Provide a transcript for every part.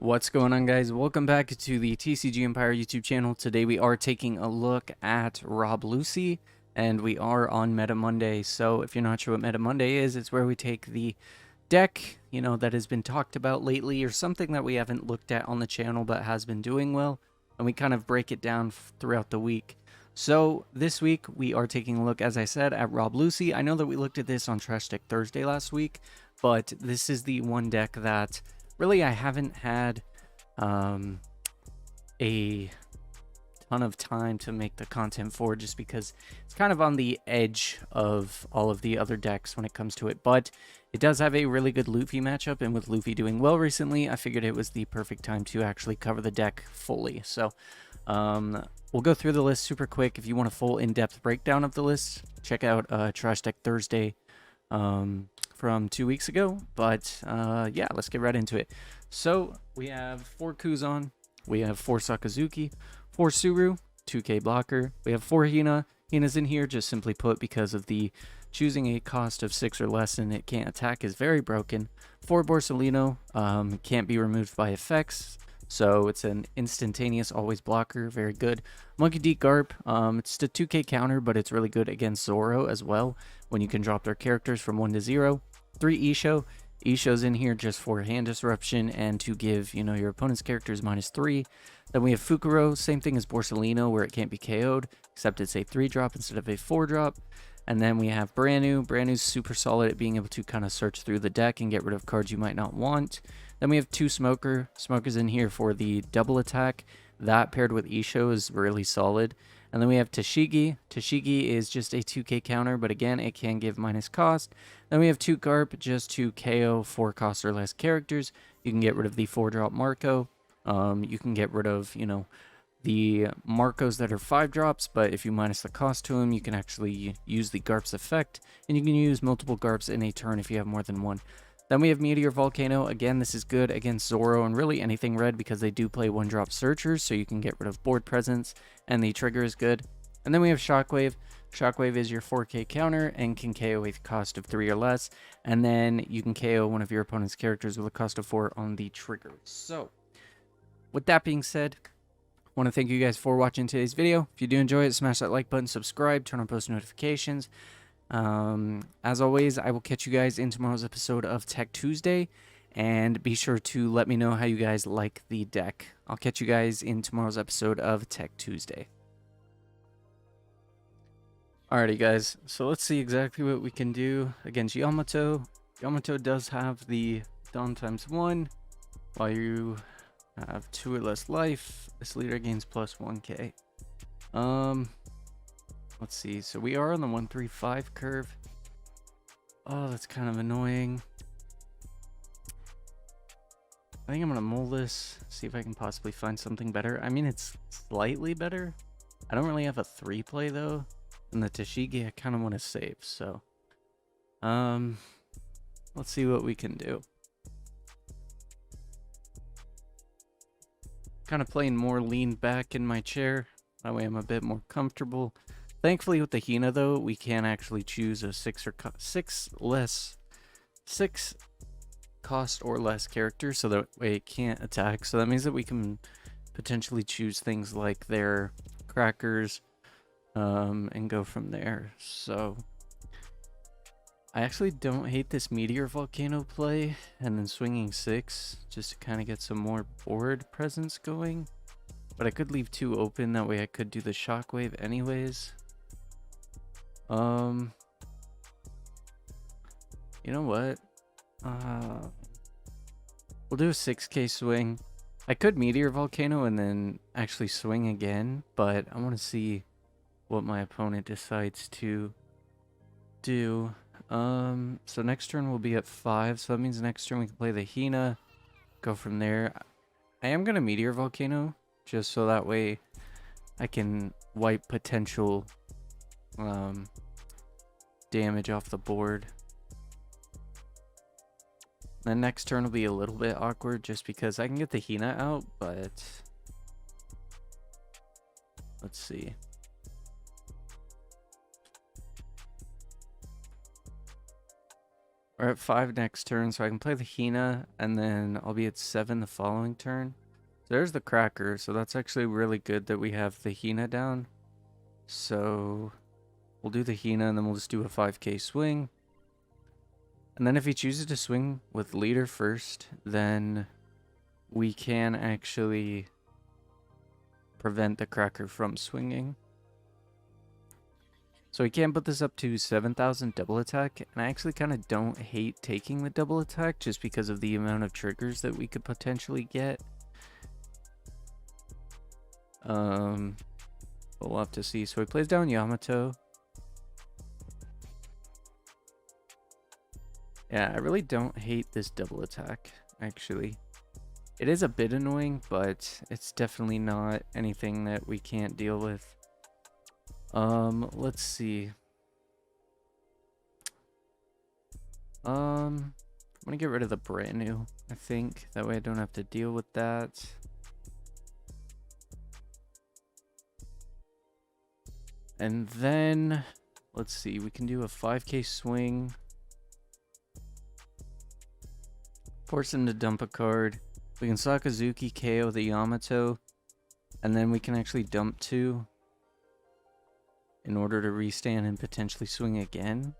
What's going on, guys? Welcome back to the TCG Empire YouTube channel. Today we are taking a look at Rob Lucci, and we are on Meta Monday. So if you're not sure what Meta Monday is, it's where we take the deck, that has been talked about lately, or something that we haven't looked at on the channel but has been doing well, and we kind of break it down throughout the week. So this week we are taking a look, as I said, at Rob Lucci. I know that we looked at this on Trash Deck Thursday last week, but this is the one deck that really I haven't had a ton of time to make the content for, just because it's kind of on the edge of all of the other decks when it comes to it. But it does have a really good Luffy matchup, and with Luffy doing well recently, I figured it was the perfect time to actually cover the deck fully. So we'll go through the list super quick. If you want a full in-depth breakdown of the list, check out Trash Deck Thursday from 2 weeks ago. But yeah, let's get right into it. So we have 4 Kuzan, we have 4 Sakazuki, 4 Suru, 2k blocker. We have 4 Hina. Hina's in here just simply put because of the choosing a cost of 6 or less and it can't attack is very broken. 4 Borsalino, can't be removed by effects, so it's an instantaneous always blocker, very good. Monkey D. Garp, it's a 2k counter, but it's really good against Zoro as well when you can drop their characters from 1 to 0. 3 Isho. Isho's in here just for hand disruption and to give, your opponent's characters -3. Then we have Fukuro, same thing as Borsalino, where it can't be KO'd, except it's a 3-drop instead of a 4-drop. And then we have Brand New's super solid at being able to kind of search through the deck and get rid of cards you might not want. Then we have 2 Smoker's in here for the double attack. That paired with Isho is really solid. And then we have Tashigi. Tashigi is just a 2k counter, but again, it can give minus cost. Then we have 2 Garp, just to KO 4 cost or less characters. You can get rid of the 4-drop Marco. You can get rid of, the Marcos that are 5-drops, but if you minus the cost to them, you can actually use the Garp's effect, and you can use multiple Garps in a turn if you have more than one. Then we have Meteor Volcano. Again, this is good against Zoro and really anything red because they do play 1-drop searchers, so you can get rid of board presence, and the trigger is good. And then we have Shockwave. Shockwave is your 4k counter and can KO a cost of 3 or less, and then you can KO one of your opponent's characters with a cost of 4 on the trigger. So, with that being said, I want to thank you guys for watching today's video. If you do enjoy it, smash that like button, subscribe, turn on post notifications. As always, I will catch you guys in tomorrow's episode of Tech Tuesday, and be sure to let me know how you guys like the deck. I'll catch you guys in tomorrow's episode of Tech Tuesday. Alrighty guys, so let's see exactly what we can do against Yamato. Yamato does have the Dawn ×1, while you have 2 or less life. This leader gains plus 1k. Let's see, so we are on the 135 curve. Oh, that's kind of annoying. I think I'm gonna mull this, see if I can possibly find something better. I mean, it's slightly better. I don't really have a 3-play though, and the Tashigi I kind of want to save, so let's see what we can do. Kind of playing more leaned back in my chair, that way I'm a bit more comfortable. Thankfully with the Hina though, we can actually choose a 6 cost or less character, so that way it can't attack. So that means that we can potentially choose things like their crackers and go from there. So I actually don't hate this Meteor Volcano play and then swinging 6 just to kind of get some more board presence going, but I could leave 2 open, that way I could do the Shockwave anyways. You know what? We'll do a 6k swing. I could Meteor Volcano and then actually swing again, but I want to see what my opponent decides to do. So next turn will be at 5, so that means next turn we can play the Hina, go from there. I am gonna Meteor Volcano, just so that way I can wipe potential damage off the board. Then next turn will be a little bit awkward just because I can get the Hina out, but let's see. We're at 5 next turn, so I can play the Hina, and then I'll be at 7 the following turn. So there's the Cracker, so that's actually really good that we have the Hina down. So we'll do the Hina, and then we'll just do a 5k swing. And then if he chooses to swing with leader first, then we can actually prevent the Cracker from swinging. So we can put this up to 7,000 double attack, and I actually kind of don't hate taking the double attack just because of the amount of triggers that we could potentially get. But we'll have to see. So he plays down Yamato. Yeah, I really don't hate this double attack, actually. It is a bit annoying, but it's definitely not anything that we can't deal with. Let's see. I'm gonna get rid of the brand new, I think. That way I don't have to deal with that. And then, let's see, we can do a 5k swing. Force him to dump a card. We can Sakazuki KO the Yamato. And then we can actually dump 2 in order to restand and potentially swing again.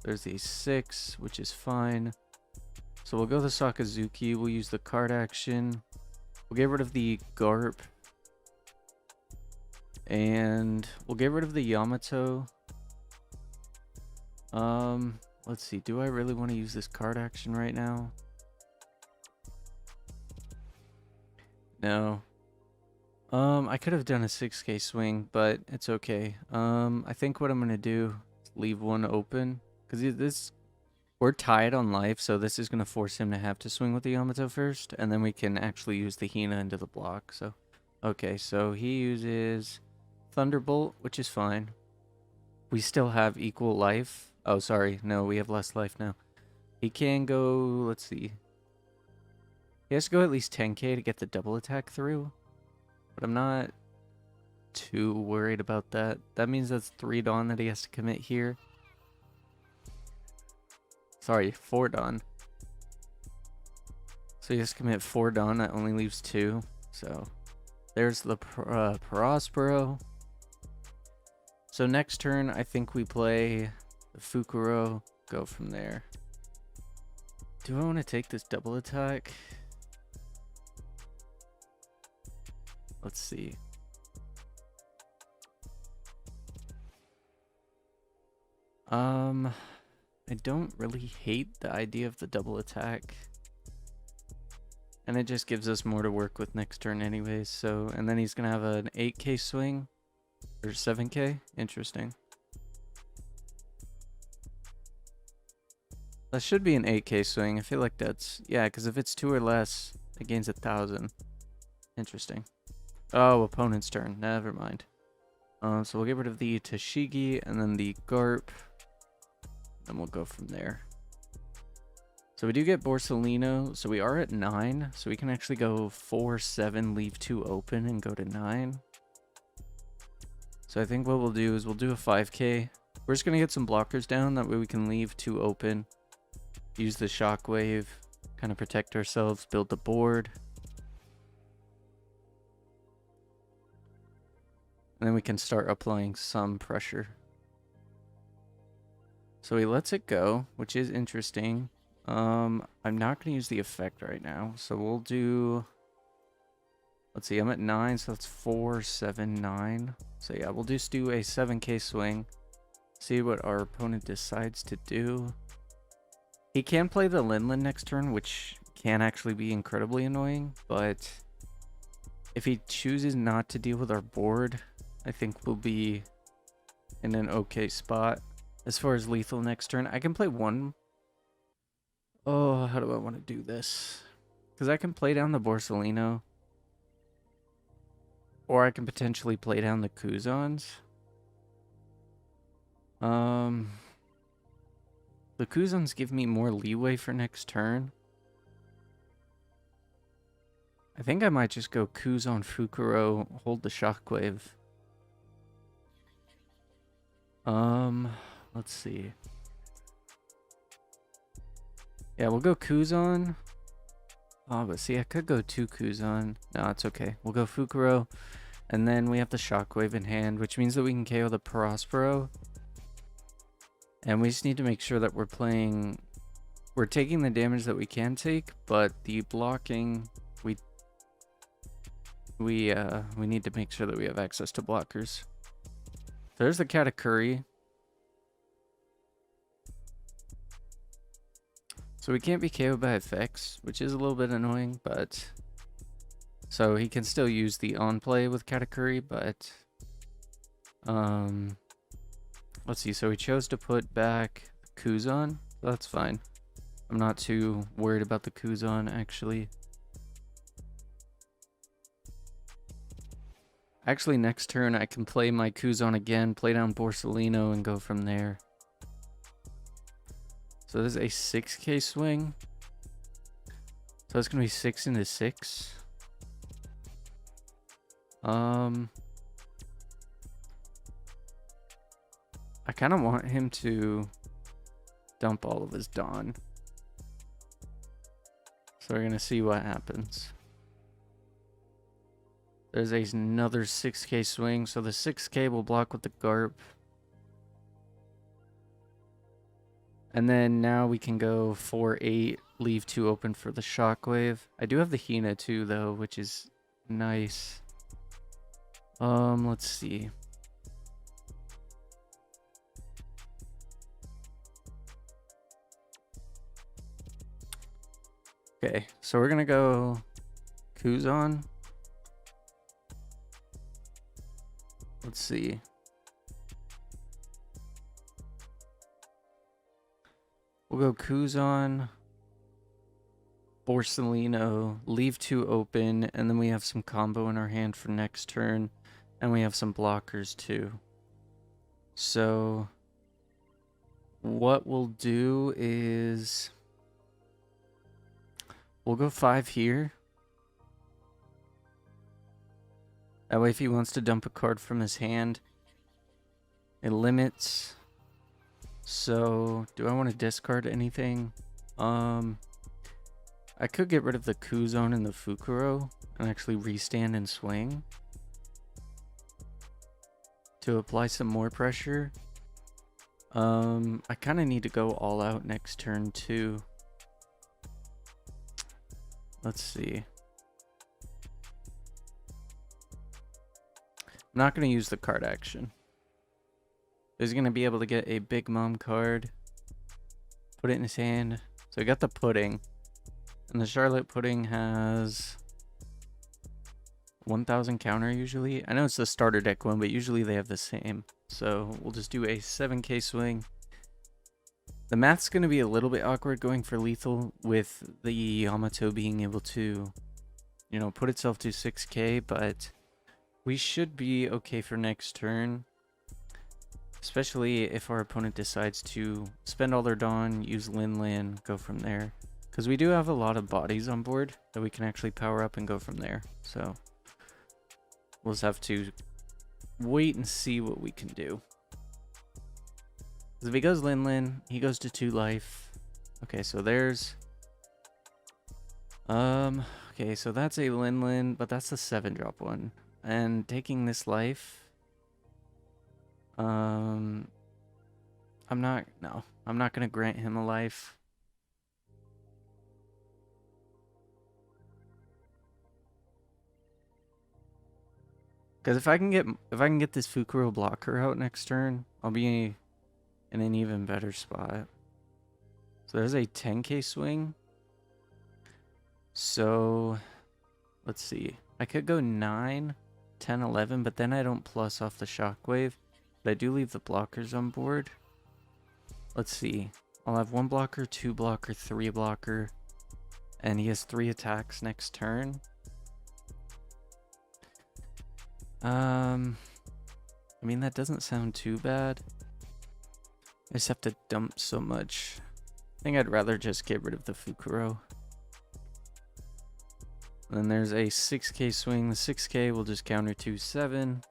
There's the 6, which is fine. So we'll go the Sakazuki. We'll use the card action. We'll get rid of the Garp. And we'll get rid of the Yamato. Let's see. Do I really want to use this card action right now? No. I could have done a 6k swing, but it's okay. I think what I'm gonna do is leave 1 open, because we're tied on life, so this is gonna force him to have to swing with the Yamato first, and then we can actually use the Hina into the block. So, okay, so he uses Thunderbolt, which is fine. We still have equal life. Oh, sorry, no, we have less life now. He can go. Let's see. He has to go at least 10k to get the double attack through. But I'm not too worried about that. That means that's 3 Dawn that he has to commit here. Sorry, 4 Dawn. So he has to commit 4 Dawn. That only leaves 2. So there's the Prospero. So next turn, I think we play the Fukuro. Go from there. Do I want to take this double attack? Let's see. I don't really hate the idea of the double attack. And it just gives us more to work with next turn anyways. So, and then he's gonna have an 8k swing. Or 7k? Interesting. That should be an 8k swing. I feel like that's... Yeah, because if it's 2 or less, it gains 1,000. Interesting. Oh, opponent's turn. Never mind. So we'll get rid of the Tashigi and then the Garp. And we'll go from there. So we do get Borsalino. So we are at 9. So we can actually go 4, 7, leave 2 open and go to 9. So I think what we'll do is we'll do a 5k. We're just going to get some blockers down. That way we can leave 2 open. Use the shockwave. Kind of protect ourselves. Build the board. And then we can start applying some pressure. So he lets it go, which is interesting. I'm not going to use the effect right now. So we'll do... Let's see, I'm at 9, so that's 4, 7, 9. So yeah, we'll just do a 7k swing. See what our opponent decides to do. He can play the Linlin next turn, which can actually be incredibly annoying. But if he chooses not to deal with our board, I think we'll be in an okay spot. As far as lethal next turn, I can play 1. Oh, how do I want to do this? Because I can play down the Borsalino. Or I can potentially play down the Kuzans. The Kuzans give me more leeway for next turn. I think I might just go Kuzan Fukuro, hold the shockwave. Let's see. Yeah, we'll go Kuzan. Oh, but see, I could go 2 Kuzan. No, it's okay. We'll go Fukuro. And then we have the Shockwave in hand, which means that we can KO the Prospero. And we just need to make sure that we're taking the damage that we can take, but the blocking, we need to make sure that we have access to blockers. There's the Katakuri. So we can't be KO'd by effects, which is a little bit annoying, but... So he can still use the on play with Katakuri, but... Let's see, so he chose to put back Kuzan. That's fine. I'm not too worried about the Kuzan, actually. Actually, next turn I can play my Kuzan again, play down Borsellino, and go from there. So this is a 6k swing. So it's going to be 6 into 6. I kind of want him to dump all of his Dawn. So we're going to see what happens. There's another 6k swing. So the 6k will block with the Garp. And then now we can go 4-8, leave 2 open for the Shockwave. I do have the Hina too, though, which is nice. Let's see. Okay, so we're gonna go Kuzan. Let's see. We'll go Kuzan, Borsellino, leave 2 open, and then we have some combo in our hand for next turn, and we have some blockers too. So what we'll do is we'll go 5 here. That way if he wants to dump a card from his hand, it limits. So, do I want to discard anything? I could get rid of the Kuzan and the Fukuro and actually restand and swing to apply some more pressure. I kind of need to go all out next turn too. Let's see. I'm not going to use the card action. He's going to be able to get a Big Mom card. Put it in his hand. So we got the Pudding. And the Charlotte Pudding has 1000 counter usually. I know it's the starter deck one, but usually they have the same. So we'll just do a 7k swing. The math's going to be a little bit awkward going for lethal with the Yamato being able to, you know, put itself to 6k, but we should be okay for next turn. Especially if our opponent decides to spend all their Dawn, use Linlan, go from there. Because we do have a lot of bodies on board that we can actually power up and go from there. So we'll just have to wait and see what we can do. If he goes Linlan, he goes to 2 life. Okay, so there's... Okay, so that's a Linlan, but that's a 7-drop one. And taking this life... I'm not gonna grant him a life. Because if I can get this Fukuro blocker out next turn, I'll be in an even better spot. So there's a 10k swing. So let's see. I could go 9, 10, 11, but then I don't plus off the Shockwave. But I do leave the blockers on board. Let's see. I'll have 1 blocker, 2 blocker, 3 blocker. And he has 3 attacks next turn. I mean, that doesn't sound too bad. I just have to dump so much. I think I'd rather just get rid of the Fukuro. And then there's a 6k swing. The 6k will just counter 2-7.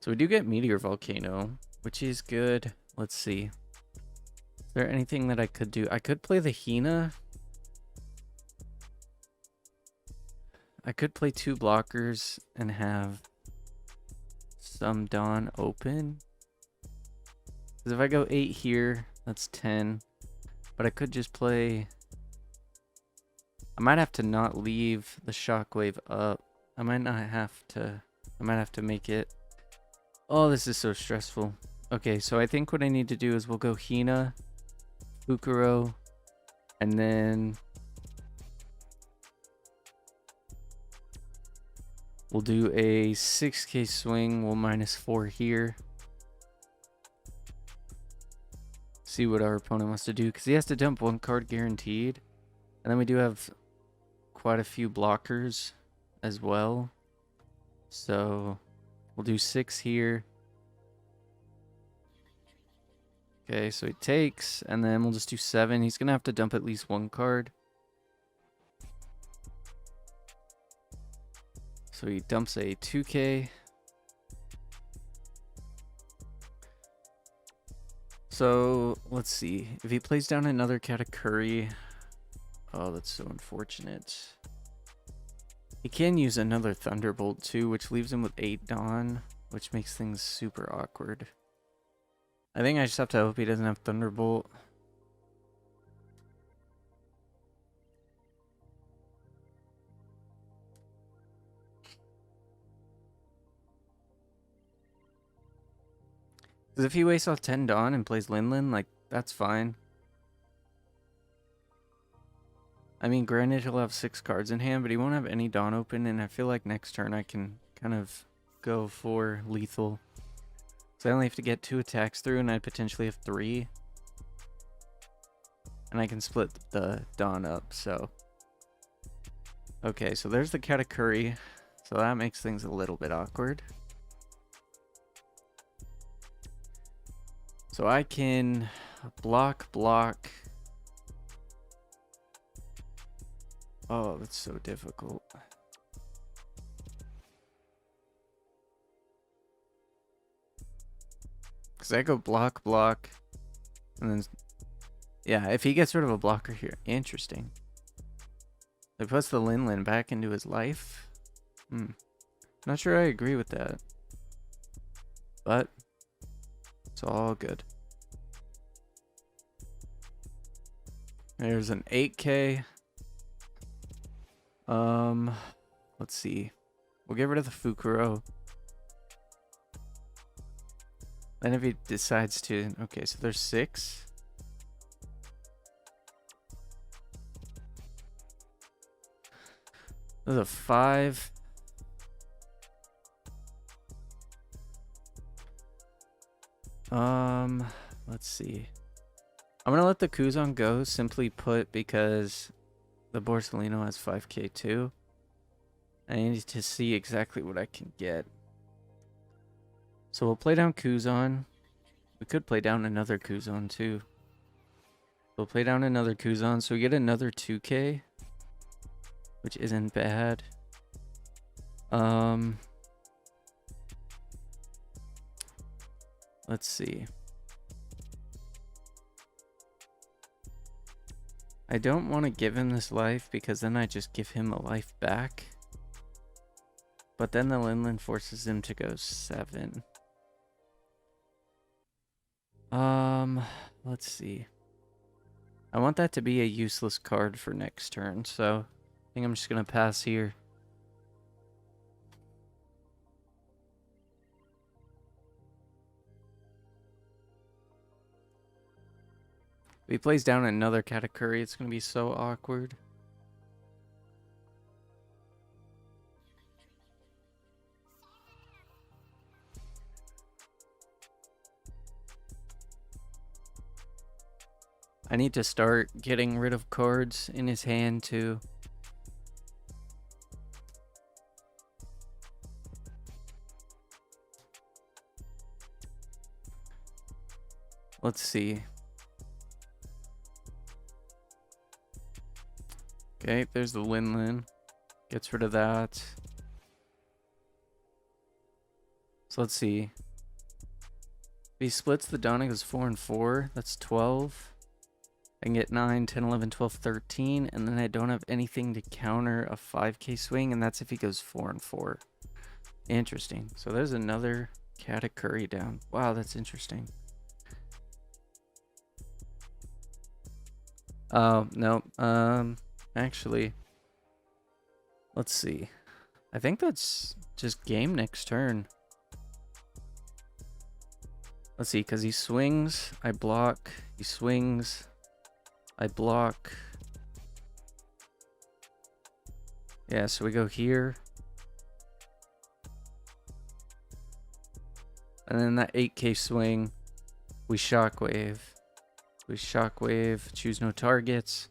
So we do get Meteor Volcano, which is good. Let's see. there anything that I could do? I could play the Hina. I could play 2 blockers and have some Dawn open. Because if I go 8 here, that's 10. But I could just play... I might have to not leave the Shockwave up. I might have to make it... Oh, this is so stressful. Okay, so I think what I need to do is we'll go Hina, Fukuro, and then... we'll do a 6k swing. We'll -4 here. See what our opponent wants to do, because he has to dump 1 card guaranteed. And then we do have quite a few blockers as well. So we'll do 6 here. Okay, so he takes, and then we'll just do 7. He's going to have to dump at least 1 card. So he dumps a 2k. So let's see. If he plays down another Katakuri, oh, that's so unfortunate. He can use another Thunderbolt too, which leaves him with 8 Dawn, which makes things super awkward. I think I just have to hope he doesn't have Thunderbolt. Because if he wastes off 10 Dawn and plays Linlin, like, that's fine. I mean, granted, he'll have 6 cards in hand, but he won't have any Dawn open, and I feel like next turn I can kind of go for lethal. So I only have to get 2 attacks through, and I potentially have 3. And I can split the Dawn up, so... Okay, so there's the Katakuri. So that makes things a little bit awkward. So I can block. Oh, that's so difficult. Because I go block, and then... Yeah, if he gets rid of a blocker here. Interesting. He puts the Linlin back into his life. Not sure I agree with that. But... it's all good. There's an 8k. Let's see. We'll get rid of the Fukuro. Then if he decides to... Okay, so there's 6. There's a 5. Let's see. I'm gonna let the Kuzan go, simply put, because the Borsalino has 5k too. I need to see exactly what I can get. So we'll play down Kuzan. We could play down another Kuzan too. We'll play down another Kuzan, so we get another 2k, which isn't bad. Let's see. I don't want to give him this life because then I just give him a life back. But then the Linlin forces him to go 7. Let's see. I want that to be a useless card for next turn, so I think I'm just going to pass here. If he plays down another Katakuri, it's going to be so awkward. I need to start getting rid of cards in his hand too. Let's see. Okay, there's the Linlin. Gets rid of that. So let's see. If he splits the Dawn, it goes 4 and 4. That's 12. I can get 9, 10, 11, 12, 13, and then I don't have anything to counter a 5k swing, and that's if he goes 4 and 4. Interesting. So there's another Katakuri down. Wow, that's interesting. Oh, no. Actually, let's see. I think that's just game next turn. Let's see, because he swings, I block. He swings, I block. Yeah, so we go here. And then that 8k swing, we shockwave. We shockwave, choose no targets.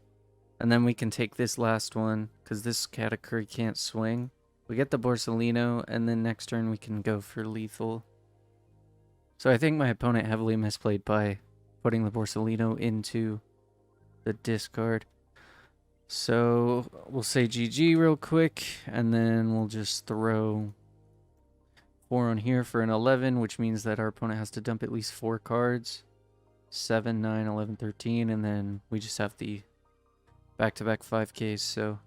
And then we can take this last one, because this Katakuri can't swing. We get the Borsalino, and then next turn we can go for lethal. So I think my opponent heavily misplayed by putting the Borsalino into the discard. So we'll say GG real quick, and then we'll just throw 4 on here for an 11, which means that our opponent has to dump at least 4 cards. 7, 9, 11, 13, and then we just have the back-to-back 5Ks. So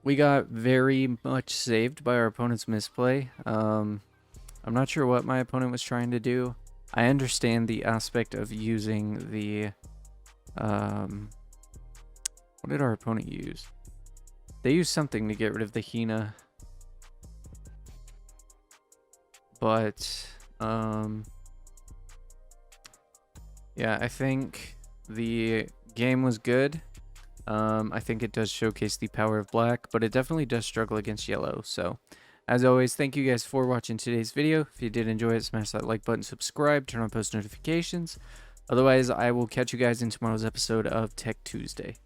we got very much saved by our opponent's misplay. I'm not sure what my opponent was trying to do. I understand the aspect of using the what did our opponent use? They used something to get rid of the Hina. But yeah, I think the game was good. I think it does showcase the power of black, but it definitely does struggle against yellow. So as always, thank you guys for watching today's video. If you did enjoy it, smash that like button, subscribe, turn on post notifications. Otherwise, I will catch you guys in tomorrow's episode of Tech Tuesday.